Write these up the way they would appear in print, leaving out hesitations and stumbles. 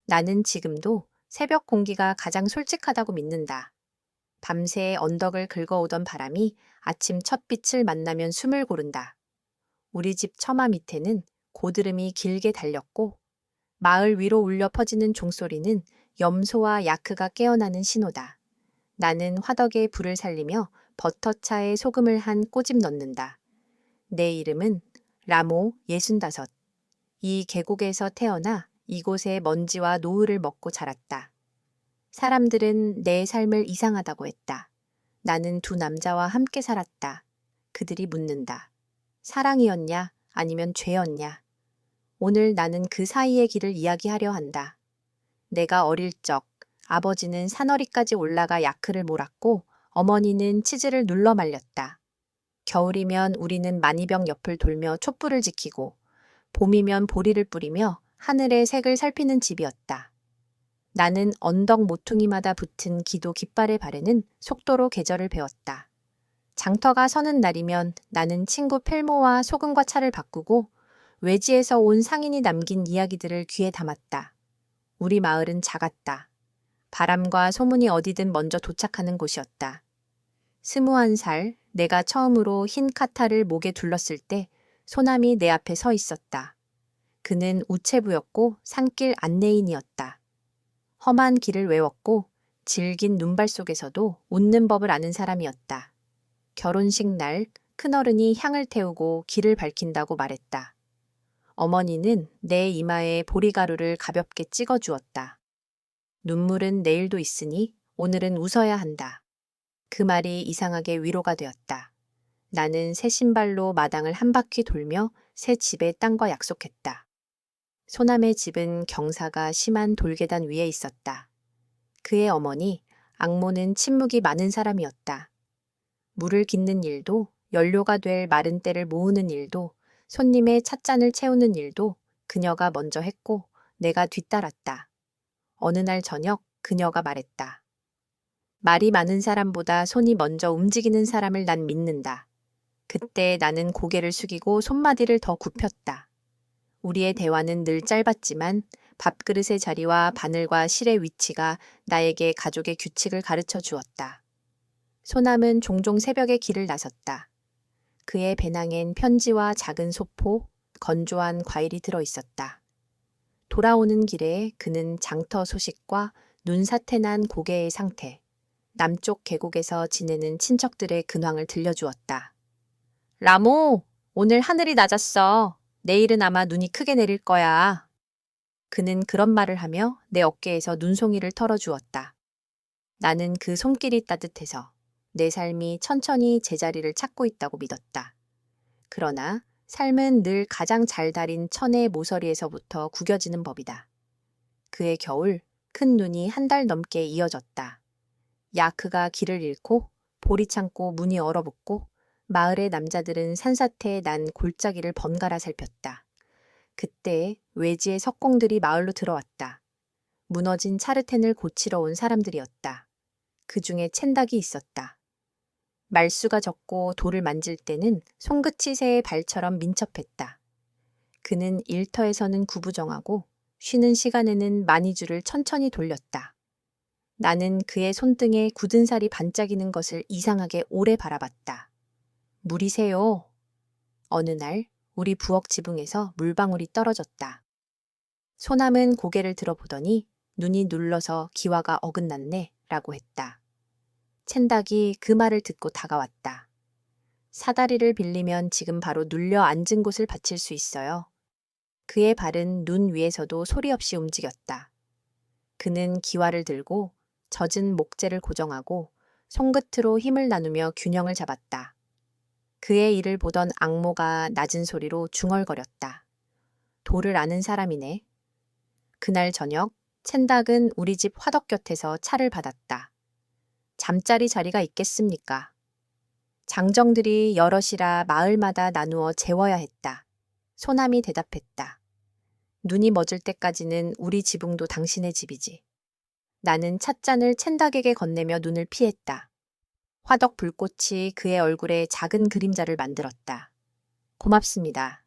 나는 지금도 새벽 공기가 가장 솔직하다고 믿는다. 밤새 언덕을 긁어오던 바람이 아침 첫 빛을 만나면 숨을 고른다. 우리 집 처마 밑에는 고드름이 길게 달렸고 마을 위로 울려 퍼지는 종소리는 염소와 야크가 깨어나는 신호다. 나는 화덕에 불을 살리며 버터차에 소금을 한 꼬집 넣는다. 내 이름은 라모 65. 이 계곡에서 태어나 이곳의 먼지와 노을을 먹고 자랐다. 사람들은 내 삶을 이상하다고 했다. 나는 두 남자와 함께 살았다. 그들이 묻는다. 사랑이었냐? 아니면 죄였냐? 오늘 나는 그 사이의 길을 이야기하려 한다. 내가 어릴 적 아버지는 산허리까지 올라가 야크를 몰았고 어머니는 치즈를 눌러 말렸다. 겨울이면 우리는 만이병 옆을 돌며 촛불을 지키고 봄이면 보리를 뿌리며 하늘의 색을 살피는 집이었다. 나는 언덕 모퉁이마다 붙은 기도 깃발의 발에는 속도로 계절을 배웠다. 장터가 서는 날이면 나는 친구 필모와 소금과 차를 바꾸고 외지에서 온 상인이 남긴 이야기들을 귀에 담았다. 우리 마을은 작았다. 바람과 소문이 어디든 먼저 도착하는 곳이었다. 21살 내가 처음으로 흰 카타를 목에 둘렀을 때 소남이 내 앞에 서 있었다. 그는 우체부였고 산길 안내인이었다. 험한 길을 외웠고 질긴 눈발 속에서도 웃는 법을 아는 사람이었다. 결혼식 날 큰어른이 향을 태우고 길을 밝힌다고 말했다. 어머니는 내 이마에 보리가루를 가볍게 찍어주었다. 눈물은 내일도 있으니 오늘은 웃어야 한다. 그 말이 이상하게 위로가 되었다. 나는 새 신발로 마당을 한 바퀴 돌며 새 집의 땅과 약속했다. 소남의 집은 경사가 심한 돌계단 위에 있었다. 그의 어머니, 악모는 침묵이 많은 사람이었다. 물을 깃는 일도, 연료가 될 마른 때를 모으는 일도, 손님의 찻잔을 채우는 일도 그녀가 먼저 했고 내가 뒤따랐다. 어느 날 저녁 그녀가 말했다. 말이 많은 사람보다 손이 먼저 움직이는 사람을 난 믿는다. 그때 나는 고개를 숙이고 손마디를 더 굽혔다. 우리의 대화는 늘 짧았지만 밥그릇의 자리와 바늘과 실의 위치가 나에게 가족의 규칙을 가르쳐 주었다. 소남은 종종 새벽에 길을 나섰다. 그의 배낭엔 편지와 작은 소포, 건조한 과일이 들어 있었다. 돌아오는 길에 그는 장터 소식과 눈사태 난 고개의 상태, 남쪽 계곡에서 지내는 친척들의 근황을 들려주었다. 라모, 오늘 하늘이 낮았어. 내일은 아마 눈이 크게 내릴 거야. 그는 그런 말을 하며 내 어깨에서 눈송이를 털어주었다. 나는 그 손길이 따뜻해서 내 삶이 천천히 제자리를 찾고 있다고 믿었다. 그러나 삶은 늘 가장 잘 다린 천의 모서리에서부터 구겨지는 법이다. 그해 겨울 큰 눈이 한 달 넘게 이어졌다. 야크가 길을 잃고 볼이 창고 문이 얼어붙고 마을의 남자들은 산사태에 난 골짜기를 번갈아 살폈다. 그때 외지의 석공들이 마을로 들어왔다. 무너진 차르텐을 고치러 온 사람들이었다. 그 중에 첸닭이 있었다. 말수가 적고 돌을 만질 때는 손끝이 새의 발처럼 민첩했다. 그는 일터에서는 구부정하고 쉬는 시간에는 마니주를 천천히 돌렸다. 나는 그의 손등에 굳은 살이 반짝이는 것을 이상하게 오래 바라봤다. 물이 새요. 어느 날 우리 부엌 지붕에서 물방울이 떨어졌다. 소남은 고개를 들어보더니 눈이 눌러서 기와가 어긋났네 라고 했다. 첸닭이 그 말을 듣고 다가왔다. 사다리를 빌리면 지금 바로 눌려 앉은 곳을 받칠 수 있어요. 그의 발은 눈 위에서도 소리 없이 움직였다. 그는 기와를 들고 젖은 목재를 고정하고 손끝으로 힘을 나누며 균형을 잡았다. 그의 일을 보던 악모가 낮은 소리로 중얼거렸다. 돌을 아는 사람이네. 그날 저녁 첸닭은 우리 집 화덕 곁에서 차를 받았다. 잠자리 자리가 있겠습니까? 장정들이 여럿이라 마을마다 나누어 재워야 했다. 소남이 대답했다. 눈이 멎을 때까지는 우리 지붕도 당신의 집이지. 나는 찻잔을 첸닭에게 건네며 눈을 피했다. 화덕 불꽃이 그의 얼굴에 작은 그림자를 만들었다. 고맙습니다.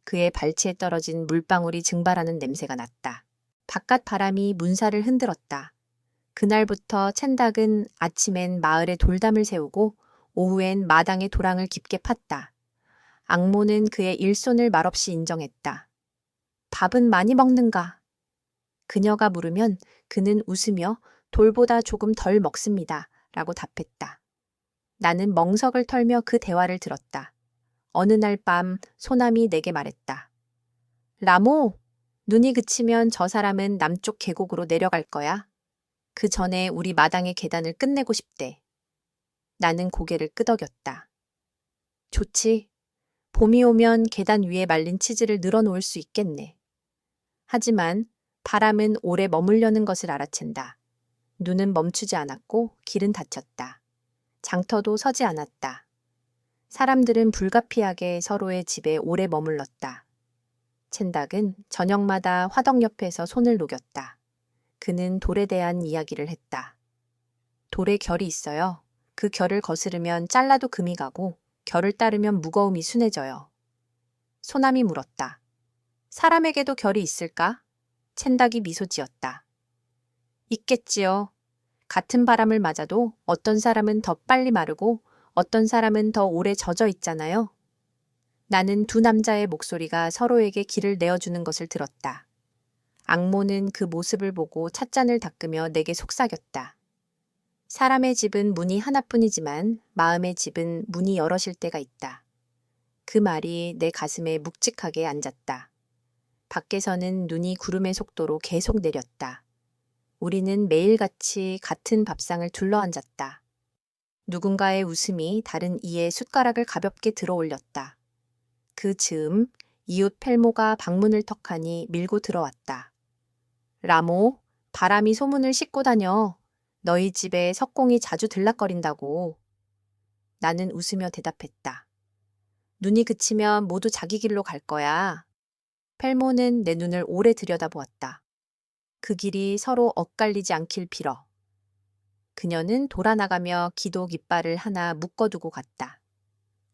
그의 발치에 떨어진 물방울이 증발하는 냄새가 났다. 바깥 바람이 문사를 흔들었다. 그날부터 첸닥은 아침엔 마을에 돌담을 세우고 오후엔 마당에 도랑을 깊게 팠다. 앙모는 그의 일손을 말없이 인정했다. 밥은 많이 먹는가? 그녀가 물으면 그는 웃으며 돌보다 조금 덜 먹습니다. 라고 답했다. 나는 멍석을 털며 그 대화를 들었다. 어느 날 밤 소남이 내게 말했다. 라모, 눈이 그치면 저 사람은 남쪽 계곡으로 내려갈 거야. 그 전에 우리 마당의 계단을 끝내고 싶대. 나는 고개를 끄덕였다. 좋지. 봄이 오면 계단 위에 말린 치즈를 늘어놓을 수 있겠네. 하지만 바람은 오래 머물려는 것을 알아챈다. 눈은 멈추지 않았고 길은 닫혔다. 장터도 서지 않았다. 사람들은 불가피하게 서로의 집에 오래 머물렀다. 첸닥은 저녁마다 화덕 옆에서 손을 녹였다. 그는 돌에 대한 이야기를 했다. 돌에 결이 있어요. 그 결을 거스르면 잘라도 금이 가고 결을 따르면 무거움이 순해져요. 소남이 물었다. 사람에게도 결이 있을까? 첸닥이 미소 지었다. 있겠지요. 같은 바람을 맞아도 어떤 사람은 더 빨리 마르고 어떤 사람은 더 오래 젖어 있잖아요. 나는 두 남자의 목소리가 서로에게 길을 내어주는 것을 들었다. 앙모는 그 모습을 보고 찻잔을 닦으며 내게 속삭였다. 사람의 집은 문이 하나뿐이지만 마음의 집은 문이 여럿일 때가 있다. 그 말이 내 가슴에 묵직하게 앉았다. 밖에서는 눈이 구름의 속도로 계속 내렸다. 우리는 매일같이 같은 밥상을 둘러앉았다. 누군가의 웃음이 다른 이의 숟가락을 가볍게 들어올렸다. 그 즈음 이웃 펠모가 방문을 턱하니 밀고 들어왔다. 라모, 바람이 소문을 싣고 다녀. 너희 집에 석공이 자주 들락거린다고. 나는 웃으며 대답했다. 눈이 그치면 모두 자기 길로 갈 거야. 펠모는 내 눈을 오래 들여다보았다. 그 길이 서로 엇갈리지 않길 빌어. 그녀는 돌아나가며 기도 깃발을 하나 묶어두고 갔다.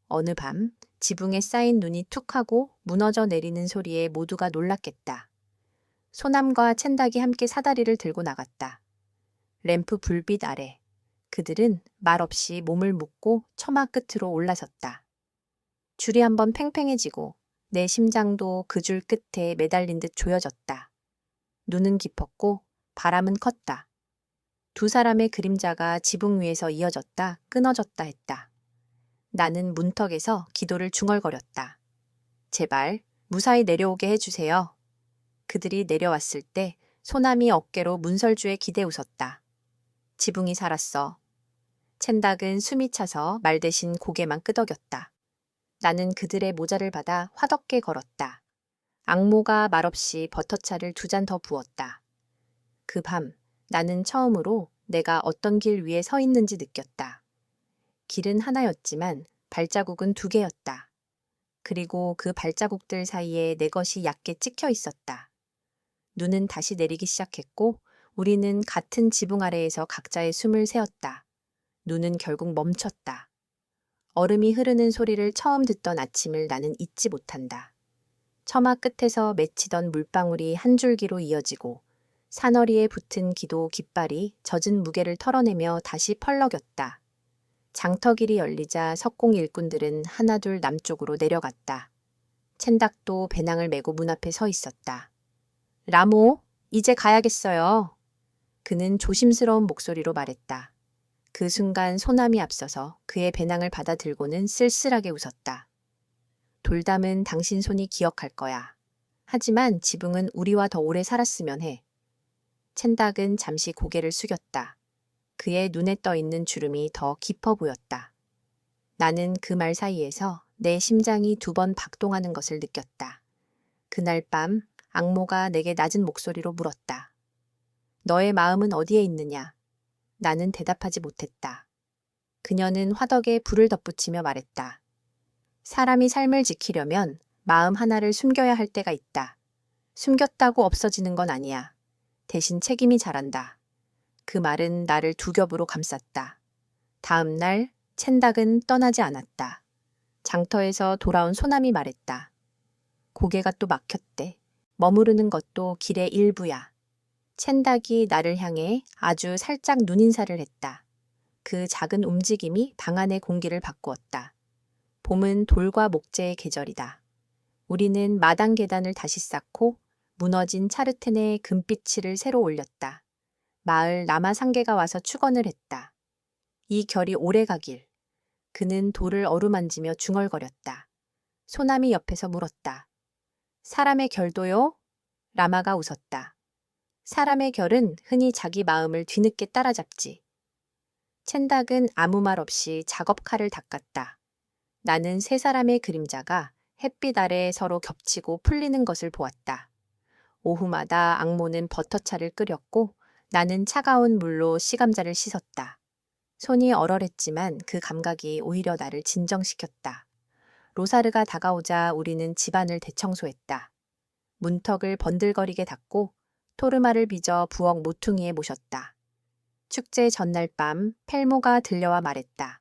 어느 밤 지붕에 쌓인 눈이 툭 하고 무너져 내리는 소리에 모두가 놀랐겠다. 소남과 첸닥이 함께 사다리를 들고 나갔다. 램프 불빛 아래 그들은 말없이 몸을 묶고 처마 끝으로 올라섰다. 줄이 한번 팽팽해지고 내 심장도 그 줄 끝에 매달린 듯 조여졌다. 눈은 깊었고 바람은 컸다. 두 사람의 그림자가 지붕 위에서 이어졌다 끊어졌다 했다. 나는 문턱에서 기도를 중얼거렸다. 제발 무사히 내려오게 해주세요. 그들이 내려왔을 때 소남이 어깨로 문설주에 기대 웃었다. 지붕이 살았어. 첸닥은 숨이 차서 말 대신 고개만 끄덕였다. 나는 그들의 모자를 받아 화덕게 걸었다. 앙모가 말없이 버터차를 2잔 더 부었다. 그 밤 나는 처음으로 내가 어떤 길 위에 서 있는지 느꼈다. 길은 하나였지만 발자국은 2개였다. 그리고 그 발자국들 사이에 내 것이 얕게 찍혀 있었다. 눈은 다시 내리기 시작했고 우리는 같은 지붕 아래에서 각자의 숨을 세었다. 눈은 결국 멈췄다. 얼음이 흐르는 소리를 처음 듣던 아침을 나는 잊지 못한다. 처마 끝에서 맺히던 물방울이 한 줄기로 이어지고 사너리에 붙은 기도 깃발이 젖은 무게를 털어내며 다시 펄럭였다. 장터길이 열리자 석공 일꾼들은 하나둘 남쪽으로 내려갔다. 첸닥도 배낭을 메고 문 앞에 서 있었다. 라모, 이제 가야겠어요. 그는 조심스러운 목소리로 말했다. 그 순간 소남이 앞서서 그의 배낭을 받아 들고는 쓸쓸하게 웃었다. 돌담은 당신 손이 기억할 거야. 하지만 지붕은 우리와 더 오래 살았으면 해. 첸닥은 잠시 고개를 숙였다. 그의 눈에 떠 있는 주름이 더 깊어 보였다. 나는 그 말 사이에서 내 심장이 2번 박동하는 것을 느꼈다. 그날 밤 앙모가 내게 낮은 목소리로 물었다. 너의 마음은 어디에 있느냐? 나는 대답하지 못했다. 그녀는 화덕에 불을 덧붙이며 말했다. 사람이 삶을 지키려면 마음 하나를 숨겨야 할 때가 있다. 숨겼다고 없어지는 건 아니야. 대신 책임이 자란다. 그 말은 나를 2겹으로 감쌌다. 다음 날 첸닥은 떠나지 않았다. 장터에서 돌아온 소남이 말했다. 고개가 또 막혔대. 머무르는 것도 길의 일부야. 첸닭이 나를 향해 아주 살짝 눈인사를 했다. 그 작은 움직임이 방 안의 공기를 바꾸었다. 봄은 돌과 목재의 계절이다. 우리는 마당 계단을 다시 쌓고 무너진 차르텐의 금빛을 새로 올렸다. 마을 남아상계가 와서 축원을 했다. 이 결이 오래 가길. 그는 돌을 어루만지며 중얼거렸다. 소남이 옆에서 물었다. 사람의 결도요? 라마가 웃었다. 사람의 결은 흔히 자기 마음을 뒤늦게 따라잡지. 첸닭은 아무 말 없이 작업칼을 닦았다. 나는 세 사람의 그림자가 햇빛 아래 서로 겹치고 풀리는 것을 보았다. 오후마다 앙모는 버터차를 끓였고 나는 차가운 물로 씨감자를 씻었다. 손이 얼얼했지만 그 감각이 오히려 나를 진정시켰다. 로사르가 다가오자 우리는 집안을 대청소했다. 문턱을 번들거리게 닫고 토르마를 빚어 부엌 모퉁이에 모셨다. 축제 전날 밤 펠모가 들려와 말했다.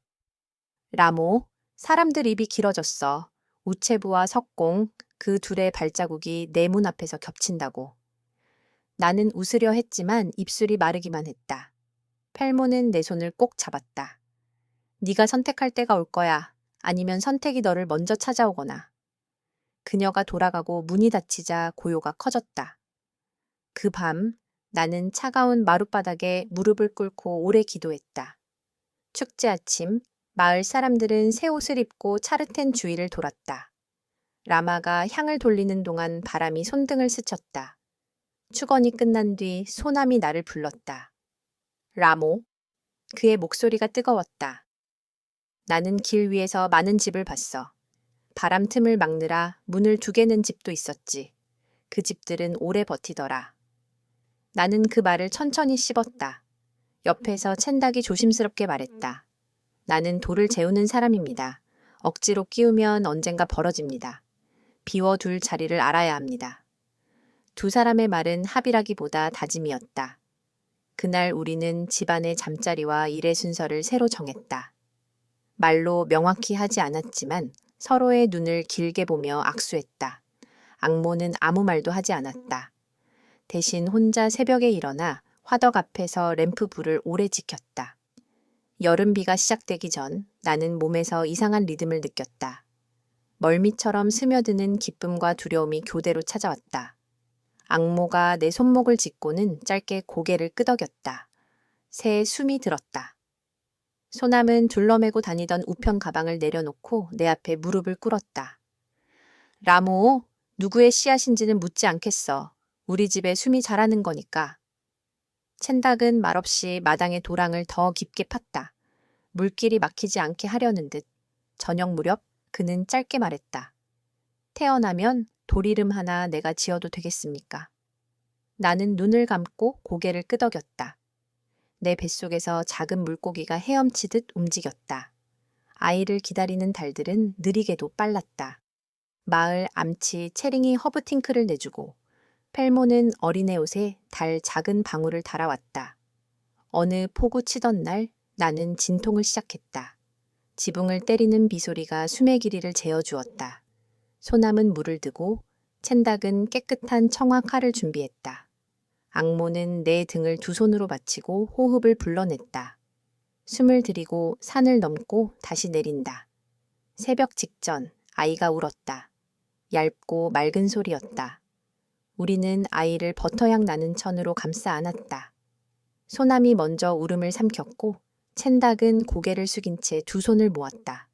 라모, 사람들 입이 길어졌어. 우체부와 석공, 그 둘의 발자국이 내 문 앞에서 겹친다고. 나는 웃으려 했지만 입술이 마르기만 했다. 펠모는 내 손을 꼭 잡았다. 네가 선택할 때가 올 거야. 아니면 선택이 너를 먼저 찾아오거나. 그녀가 돌아가고 문이 닫히자 고요가 커졌다. 그 밤 나는 차가운 마룻바닥에 무릎을 꿇고 오래 기도했다. 축제 아침 마을 사람들은 새 옷을 입고 차르텐 주위를 돌았다. 라마가 향을 돌리는 동안 바람이 손등을 스쳤다. 축원이 끝난 뒤 소남이 나를 불렀다. 라모. 그의 목소리가 뜨거웠다. 나는 길 위에서 많은 집을 봤어. 바람 틈을 막느라 문을 두개 는 집도 있었지. 그 집들은 오래 버티더라. 나는 그 말을 천천히 씹었다. 옆에서 첸닭이 조심스럽게 말했다. 나는 돌을 재우는 사람입니다. 억지로 끼우면 언젠가 벌어집니다. 비워둘 자리를 알아야 합니다. 두 사람의 말은 합의라기보다 다짐이었다. 그날 우리는 집안의 잠자리와 일의 순서를 새로 정했다. 말로 명확히 하지 않았지만 서로의 눈을 길게 보며 악수했다. 앙모는 아무 말도 하지 않았다. 대신 혼자 새벽에 일어나 화덕 앞에서 램프 불을 오래 지켰다. 여름비가 시작되기 전 나는 몸에서 이상한 리듬을 느꼈다. 멀미처럼 스며드는 기쁨과 두려움이 교대로 찾아왔다. 앙모가 내 손목을 짚고는 짧게 고개를 끄덕였다. 새에 숨이 들었다. 소남은 둘러매고 다니던 우편 가방을 내려놓고 내 앞에 무릎을 꿇었다. 라모, 누구의 씨앗인지는 묻지 않겠어. 우리 집에 숨이 자라는 거니까. 첸닭은 말없이 마당의 도랑을 더 깊게 팠다. 물길이 막히지 않게 하려는 듯. 저녁 무렵 그는 짧게 말했다. 태어나면 돌이름 하나 내가 지어도 되겠습니까? 나는 눈을 감고 고개를 끄덕였다. 내 뱃속에서 작은 물고기가 헤엄치듯 움직였다. 아이를 기다리는 달들은 느리게도 빨랐다. 마을 암치 체링이 허브팅크를 내주고 펠모는 어린애 옷에 달 작은 방울을 달아왔다. 어느 폭우 치던 날 나는 진통을 시작했다. 지붕을 때리는 비소리가 숨의 길이를 재어주었다. 소남은 물을 드고 첸닭은 깨끗한 청화 칼을 준비했다. 앙모는 내 등을 두 손으로 받치고 호흡을 불러냈다. 숨을 들이고 산을 넘고 다시 내린다. 새벽 직전 아이가 울었다. 얇고 맑은 소리였다. 우리는 아이를 버터향 나는 천으로 감싸 안았다. 소남이 먼저 울음을 삼켰고 첸닭은 고개를 숙인 채 두 손을 모았다.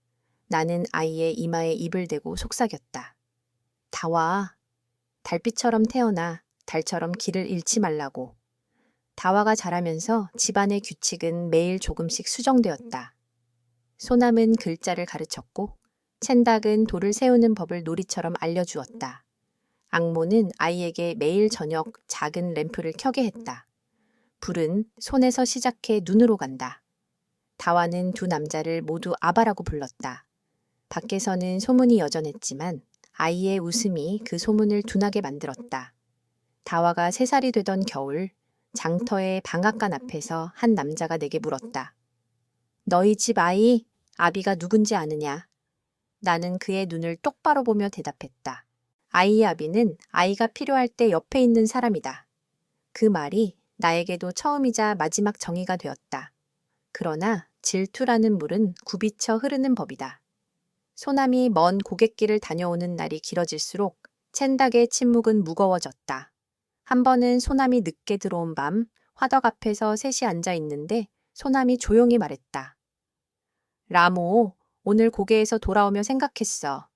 나는 아이의 이마에 입을 대고 속삭였다. 다 와. 달빛처럼 태어나 달처럼 길을 잃지 말라고. 다화가 자라면서 집안의 규칙은 매일 조금씩 수정되었다. 소남은 글자를 가르쳤고 첸닭은 돌을 세우는 법을 놀이처럼 알려주었다. 앙모는 아이에게 매일 저녁 작은 램프를 켜게 했다. 불은 손에서 시작해 눈으로 간다. 다화는 두 남자를 모두 아바라고 불렀다. 밖에서는 소문이 여전했지만 아이의 웃음이 그 소문을 둔하게 만들었다. 다화가 3살이 되던 겨울 장터의 방앗간 앞에서 한 남자가 내게 물었다. 너희 집 아이 아비가 누군지 아느냐? 나는 그의 눈을 똑바로 보며 대답했다. 아이의 아비는 아이가 필요할 때 옆에 있는 사람이다. 그 말이 나에게도 처음이자 마지막 정의가 되었다. 그러나 질투라는 물은 굽이쳐 흐르는 법이다. 소남이 먼 고갯길을 다녀오는 날이 길어질수록 첸닥의 침묵은 무거워졌다. 한 번은 소남이 늦게 들어온 밤 화덕 앞에서 셋이 앉아 있는데 소남이 조용히 말했다. 라모, 오늘 고개에서 돌아오며 생각했어.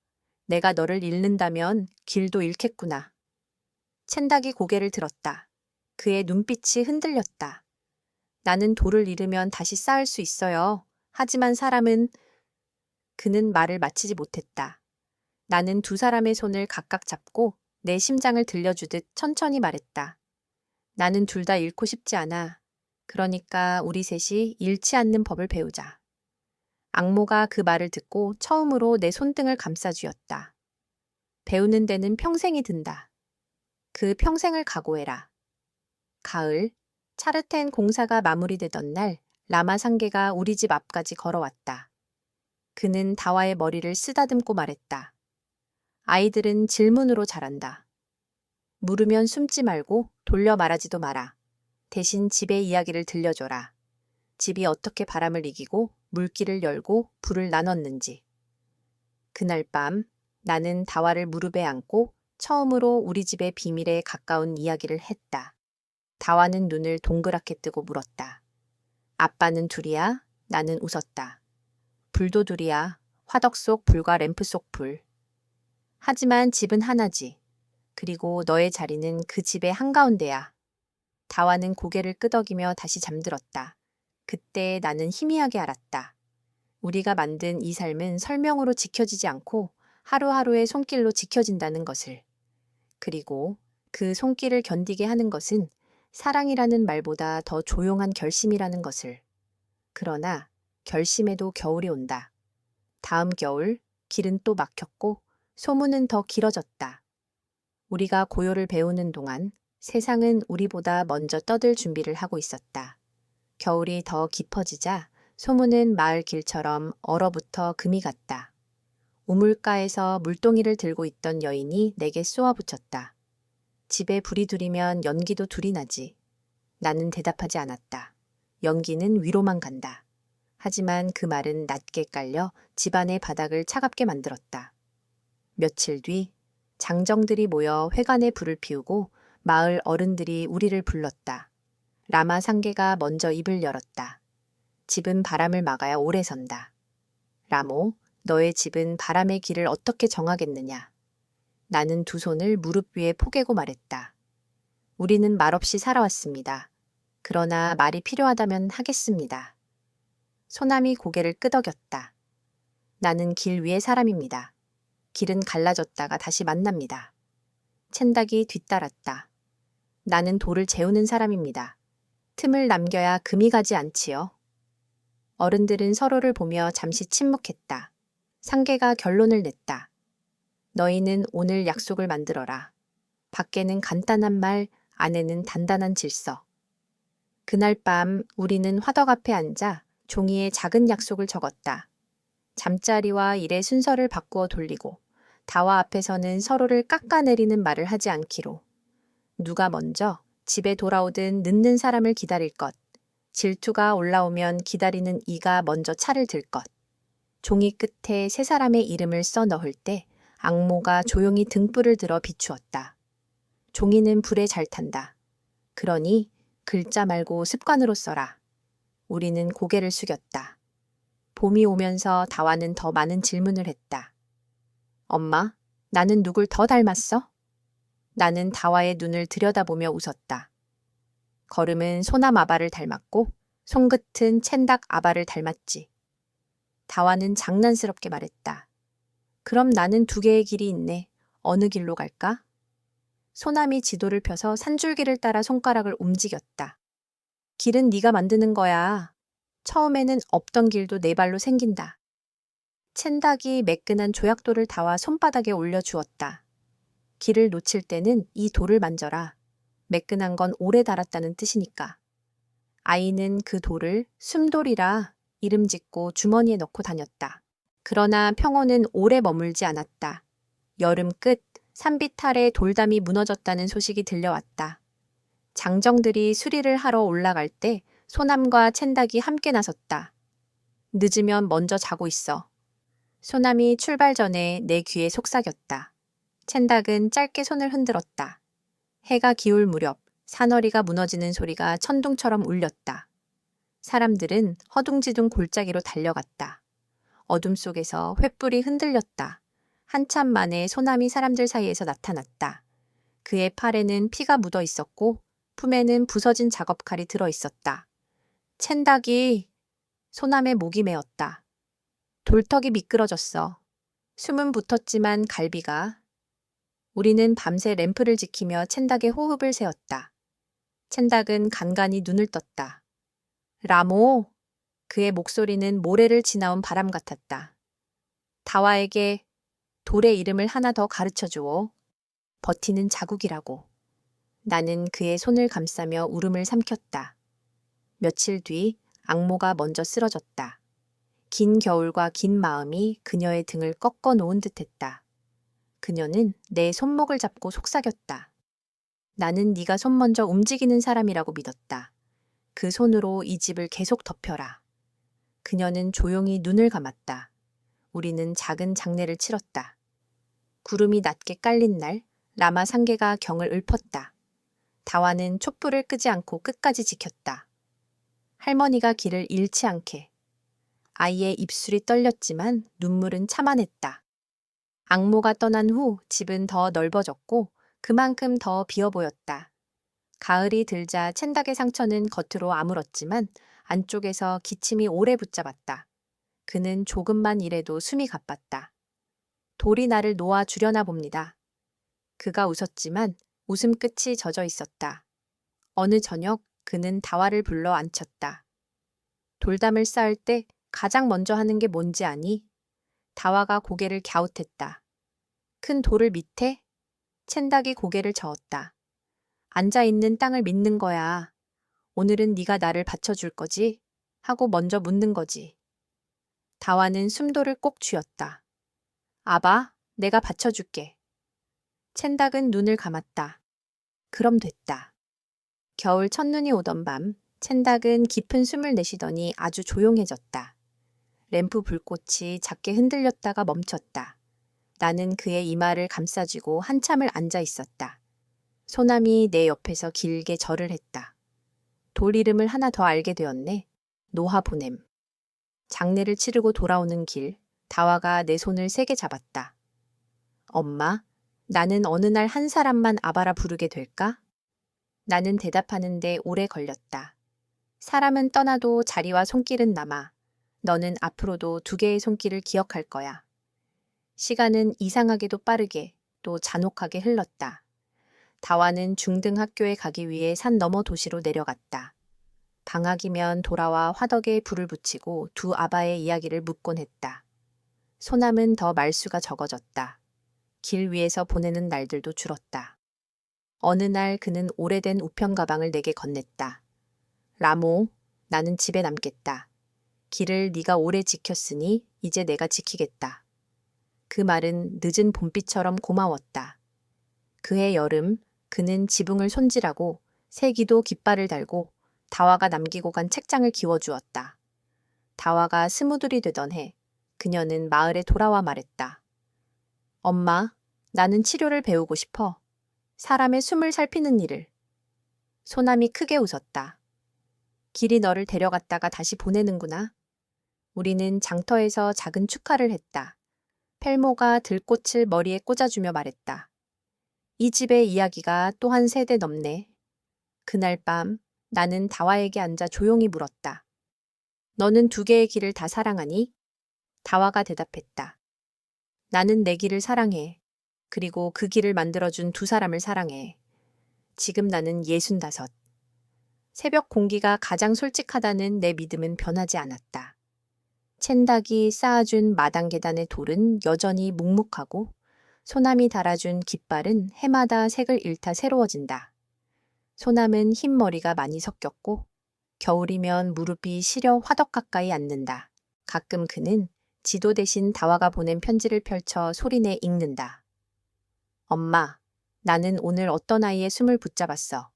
내가 너를 잃는다면 길도 잃겠구나. 첸닥이 고개를 들었다. 그의 눈빛이 흔들렸다. 나는 돌을 잃으면 다시 쌓을 수 있어요. 하지만 사람은... 그는 말을 마치지 못했다. 나는 두 사람의 손을 각각 잡고 내 심장을 들려주듯 천천히 말했다. 나는 둘 다 잃고 싶지 않아. 그러니까 우리 셋이 잃지 않는 법을 배우자. 악모가 그 말을 듣고 처음으로 내 손등을 감싸주었다. 배우는 데는 평생이 든다. 그 평생을 각오해라. 가을, 차르텐 공사가 마무리되던 날 라마 상계가 우리 집 앞까지 걸어왔다. 그는 다와의 머리를 쓰다듬고 말했다. 아이들은 질문으로 자란다. 물으면 숨지 말고 돌려 말하지도 마라. 대신 집의 이야기를 들려줘라. 집이 어떻게 바람을 이기고 물길을 열고 불을 나눴는지. 그날 밤 나는 다와를 무릎에 안고 처음으로 우리 집의 비밀에 가까운 이야기를 했다. 다와는 눈을 동그랗게 뜨고 물었다. 아빠는 둘이야? 나는 웃었다. 불도 둘이야. 화덕 속 불과 램프 속 불. 하지만 집은 하나지. 그리고 너의 자리는 그 집의 한가운데야. 다와는 고개를 끄덕이며 다시 잠들었다. 그때 나는 희미하게 알았다. 우리가 만든 이 삶은 설명으로 지켜지지 않고 하루하루의 손길로 지켜진다는 것을. 그리고 그 손길을 견디게 하는 것은 사랑이라는 말보다 더 조용한 결심이라는 것을. 그러나 결심에도 겨울이 온다. 다음 겨울 길은 또 막혔고 소문은 더 길어졌다. 우리가 고요를 배우는 동안 세상은 우리보다 먼저 떠들 준비를 하고 있었다. 겨울이 더 깊어지자 소문은 마을 길처럼 얼어붙어 금이 갔다. 우물가에서 물동이를 들고 있던 여인이 내게 쏘아붙였다. 집에 불이 들이면 연기도 둘이 나지. 나는 대답하지 않았다. 연기는 위로만 간다. 하지만 그 말은 낮게 깔려 집안의 바닥을 차갑게 만들었다. 며칠 뒤 장정들이 모여 회관에 불을 피우고 마을 어른들이 우리를 불렀다. 라마 상계가 먼저 입을 열었다. 집은 바람을 막아야 오래 선다. 라모, 너의 집은 바람의 길을 어떻게 정하겠느냐. 나는 두 손을 무릎 위에 포개고 말했다. 우리는 말없이 살아왔습니다. 그러나 말이 필요하다면 하겠습니다. 소남이 고개를 끄덕였다. 나는 길 위의 사람입니다. 길은 갈라졌다가 다시 만납니다. 첸닥이 뒤따랐다. 나는 돌을 재우는 사람입니다. 틈을 남겨야 금이 가지 않지요. 어른들은 서로를 보며 잠시 침묵했다. 상계가 결론을 냈다. 너희는 오늘 약속을 만들어라. 밖에는 간단한 말, 안에는 단단한 질서. 그날 밤 우리는 화덕 앞에 앉아 종이에 작은 약속을 적었다. 잠자리와 일의 순서를 바꾸어 돌리고 다와 앞에서는 서로를 깎아내리는 말을 하지 않기로. 누가 먼저 집에 돌아오든 늦는 사람을 기다릴 것. 질투가 올라오면 기다리는 이가 먼저 차를 들 것. 종이 끝에 세 사람의 이름을 써 넣을 때 악모가 조용히 등불을 들어 비추었다. 종이는 불에 잘 탄다. 그러니 글자 말고 습관으로 써라. 우리는 고개를 숙였다. 봄이 오면서 다와는 더 많은 질문을 했다. 엄마, 나는 누굴 더 닮았어? 나는 다와의 눈을 들여다보며 웃었다. 걸음은 소남 아바를 닮았고 손끝은 첸닥 아바를 닮았지. 다와는 장난스럽게 말했다. 그럼 나는 두 개의 길이 있네. 어느 길로 갈까? 소남이 지도를 펴서 산줄기를 따라 손가락을 움직였다. 길은 네가 만드는 거야. 처음에는 없던 길도 네 발로 생긴다. 첸닥이 매끈한 조약돌을 다와 손바닥에 올려주었다. 길을 놓칠 때는 이 돌을 만져라. 매끈한 건 오래 달았다는 뜻이니까. 아이는 그 돌을 숨돌이라 이름 짓고 주머니에 넣고 다녔다. 그러나 평온은 오래 머물지 않았다. 여름 끝 산비탈에 돌담이 무너졌다는 소식이 들려왔다. 장정들이 수리를 하러 올라갈 때 소남과 첸닭이 함께 나섰다. 늦으면 먼저 자고 있어. 소남이 출발 전에 내 귀에 속삭였다. 첸닭은 짧게 손을 흔들었다. 해가 기울 무렵 사너리가 무너지는 소리가 천둥처럼 울렸다. 사람들은 허둥지둥 골짜기로 달려갔다. 어둠 속에서 횃불이 흔들렸다. 한참 만에 소남이 사람들 사이에서 나타났다. 그의 팔에는 피가 묻어 있었고 품에는 부서진 작업칼이 들어 있었다. 첸닭이 소남의 목이 메었다. 돌턱이 미끄러졌어. 숨은 붙었지만 갈비가. 우리는 밤새 램프를 지키며 첸닭의 호흡을 세었다. 첸닭은 간간히 눈을 떴다. 라모! 그의 목소리는 모래를 지나온 바람 같았다. 다와에게 돌의 이름을 하나 더 가르쳐 주오. 버티는 자국이라고. 나는 그의 손을 감싸며 울음을 삼켰다. 며칠 뒤 악모가 먼저 쓰러졌다. 긴 겨울과 긴 마음이 그녀의 등을 꺾어 놓은 듯했다. 그녀는 내 손목을 잡고 속삭였다. 나는 네가 손 먼저 움직이는 사람이라고 믿었다. 그 손으로 이 집을 계속 덮여라. 그녀는 조용히 눈을 감았다. 우리는 작은 장례를 치렀다. 구름이 낮게 깔린 날 라마 상계가 경을 읊었다. 다와는 촛불을 끄지 않고 끝까지 지켰다. 할머니가 길을 잃지 않게. 아이의 입술이 떨렸지만 눈물은 참아냈다. 악모가 떠난 후 집은 더 넓어졌고 그만큼 더 비어 보였다. 가을이 들자 첸닭의 상처는 겉으로 아물었지만 안쪽에서 기침이 오래 붙잡았다. 그는 조금만 일해도 숨이 가빴다. 돌이 나를 놓아 주려나 봅니다. 그가 웃었지만 웃음 끝이 젖어 있었다. 어느 저녁 그는 다와를 불러 앉혔다. 돌담을 쌓을 때 가장 먼저 하는 게 뭔지 아니? 다와가 고개를 갸웃했다. 큰 돌을 밑에? 첸닭이 고개를 저었다. 앉아있는 땅을 믿는 거야. 오늘은 네가 나를 받쳐줄 거지? 하고 먼저 묻는 거지. 다와는 숨도를 꼭 쥐었다. 아바, 내가 받쳐줄게. 첸닭은 눈을 감았다. 그럼 됐다. 겨울 첫눈이 오던 밤, 첸닭은 깊은 숨을 내쉬더니 아주 조용해졌다. 램프 불꽃이 작게 흔들렸다가 멈췄다. 나는 그의 이마를 감싸쥐고 한참을 앉아 있었다. 소남이 내 옆에서 길게 절을 했다. 돌 이름을 하나 더 알게 되었네. 노하보냄. 장례를 치르고 돌아오는 길, 다와가 내 손을 세게 잡았다. 엄마, 나는 어느 날 한 사람만 아바라 부르게 될까? 나는 대답하는데 오래 걸렸다. 사람은 떠나도 자리와 손길은 남아. 너는 앞으로도 두 개의 손길을 기억할 거야. 시간은 이상하게도 빠르게 또 잔혹하게 흘렀다. 다와는 중등학교에 가기 위해 산 너머 도시로 내려갔다. 방학이면 돌아와 화덕에 불을 붙이고 두 아바의 이야기를 묻곤 했다. 소남은 더 말수가 적어졌다. 길 위에서 보내는 날들도 줄었다. 어느 날 그는 오래된 우편 가방을 내게 건넸다. 라모, 나는 집에 남겠다. 길을 네가 오래 지켰으니 이제 내가 지키겠다. 그 말은 늦은 봄비처럼 고마웠다. 그해 여름 그는 지붕을 손질하고 새기도 깃발을 달고 다와가 남기고 간 책장을 기워주었다. 다와가 스무들이 되던 해 그녀는 마을에 돌아와 말했다. 엄마, 나는 치료를 배우고 싶어. 사람의 숨을 살피는 일을. 소남이 크게 웃었다. 길이 너를 데려갔다가 다시 보내는구나. 우리는 장터에서 작은 축하를 했다. 펠모가 들꽃을 머리에 꽂아주며 말했다. 이 집의 이야기가 또 한 세대 넘네. 그날 밤 나는 다와에게 앉아 조용히 물었다. 너는 두 개의 길을 다 사랑하니? 다와가 대답했다. 나는 내 길을 사랑해. 그리고 그 길을 만들어준 두 사람을 사랑해. 지금 나는 65. 새벽 공기가 가장 솔직하다는 내 믿음은 변하지 않았다. 첸닭이 쌓아준 마당 계단의 돌은 여전히 묵묵하고 소남이 달아준 깃발은 해마다 색을 잃다 새로워진다. 소남은 흰 머리가 많이 섞였고 겨울이면 무릎이 시려 화덕 가까이 앉는다. 가끔 그는 지도 대신 다와가 보낸 편지를 펼쳐 소리내 읽는다. 엄마, 나는 오늘 어떤 아이의 숨을 붙잡았어.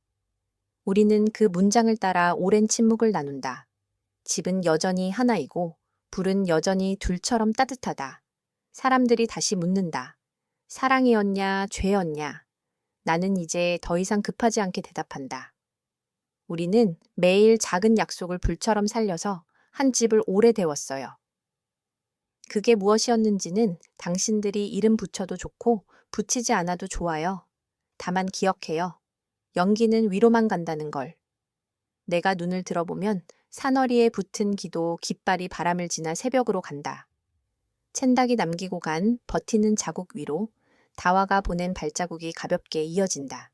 우리는 그 문장을 따라 오랜 침묵을 나눈다. 집은 여전히 하나이고 불은 여전히 둘처럼 따뜻하다. 사람들이 다시 묻는다. 사랑이었냐, 죄였냐? 나는 이제 더 이상 급하지 않게 대답한다. 우리는 매일 작은 약속을 불처럼 살려서 한 집을 오래 데웠어요. 그게 무엇이었는지는 당신들이 이름 붙여도 좋고 붙이지 않아도 좋아요. 다만 기억해요. 연기는 위로만 간다는 걸. 내가 눈을 들어보면 산허리에 붙은 기도 깃발이 바람을 지나 새벽으로 간다. 챈닭이 남기고 간 버티는 자국 위로 다와가 보낸 발자국이 가볍게 이어진다.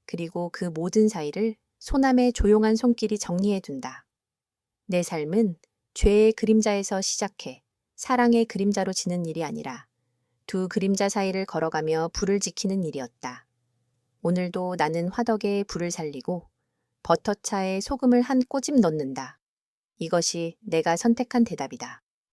그리고 그 모든 사이를 소남의 조용한 손길이 정리해둔다. 내 삶은 죄의 그림자에서 시작해 사랑의 그림자로 지는 일이 아니라 두 그림자 사이를 걸어가며 불을 지키는 일이었다. 오늘도 나는 화덕에 불을 살리고 버터차에 소금을 한 꼬집 넣는다. 이것이 내가 선택한 대답이다.